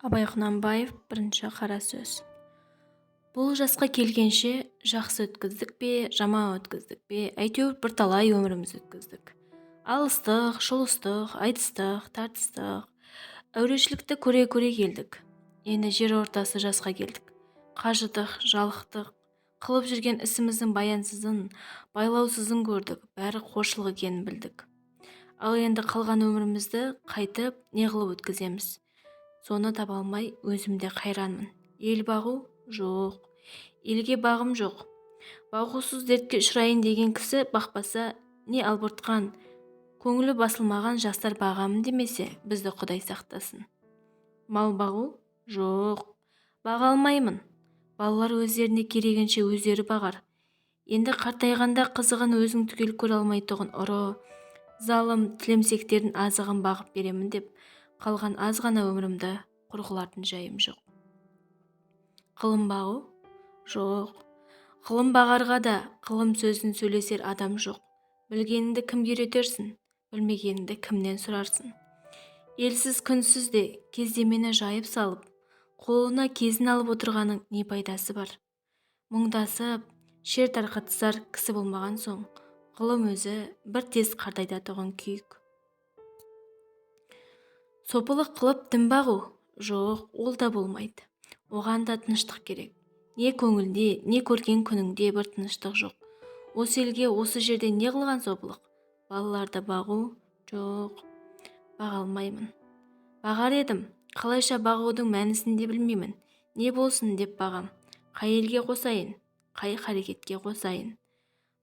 Абай Құнанбаев бірінші қара сөз. Бұл жасқа келгенше жақсы өткіздік пе, жаман өткіздік пе, әйтеуір бірталай өміріміз өткіздік. Алыстық, жұлыстық, айтыстық, тартыстық, әурешілікті көре-көре келдік. Енді жер ортасы жасқа келдік. Қажыдық, жалықтық, қылып жүрген ісіміздің баянсызын, байлаусызын көрдік, бәрі қоршылық екенін білдік. Ал енді қалған өмірімізді қайтып не қылып өткіземіз? Соны таба алмай өзімде қайранмын. Ел бағу жоқ, елге бағым жоқ. Бағусыз дертке ұшырайын деген кісі бақпаса, не албыртқан, көңілі басылмаған жастар бағамын демесе, бізді Құдай сақтасын. Мал бағу жоқ, баға алмаймын. Балалар өздеріне керегенше өздері бағар. Енді қартайғанда қызығын өзің түгел көре алмайтұғын ұры, залым, тілемсектердің азығын бағып беремін деп, қалған аз ғана өмірімді құрғылардың жайым жоқ. Қылым бағу жоқ. Қылым бағарға да қылым сөзін сөйлесер адам жоқ. Білгеніңді кімге үйретерсің, білмегеніңді кімнен сұрарсың. Елсіз күнсіз де кездемені жайып салып, қолына кезін алып отырғаның не пайдасы бар? Мұңдасып, шер тарқатысар кісі болмаған соң, қылым өзі бір тез қартайтатұғын күйік. Сопылық қылып дін бағу жоқ, ол да болмайды. Оған да тыныштық керек. Не көңілде, не көрген күніңде бір тыныштық жоқ. Осы елге, осы жерде не қылған сопылық? Балаларды бағу жоқ, баға алмаймын. Бағар едім, қалайша бағудың мәнісін де білмеймін. Не болсын деп бағам, қай елге қосайын, қай қарекетке қосайын.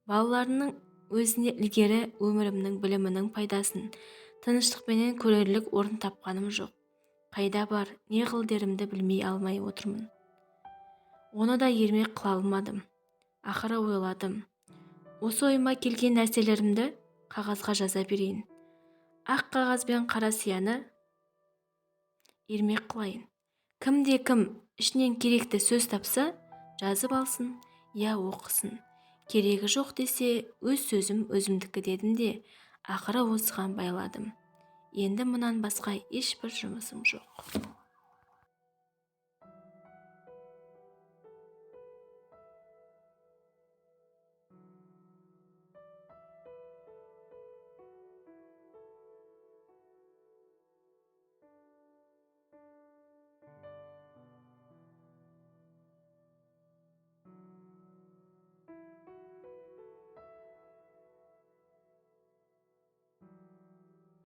Балаларының өзіне ілгері өмірімнің білімінің пайдасын тыныштықпенен көрерлік орын тапқаным жоқ. Қайда бар, не қылдерімді білмей алмай отырмын. Оны да ермек қыла алмадым. Ақыры ойладым. Осы ойыма келген нәрселерімді қағазға жаза берейін. Ақ қағаз бен қара сияны ермек қылайын. Кімде-кім ішінен керекті сөз тапса, жазып алсын, я оқысын. Керегі жоқ десе, өз сөзім өзімдікі дедім де, ақыры осыған байладым. Енді мұнан басқа ешбір жұмысым жоқ.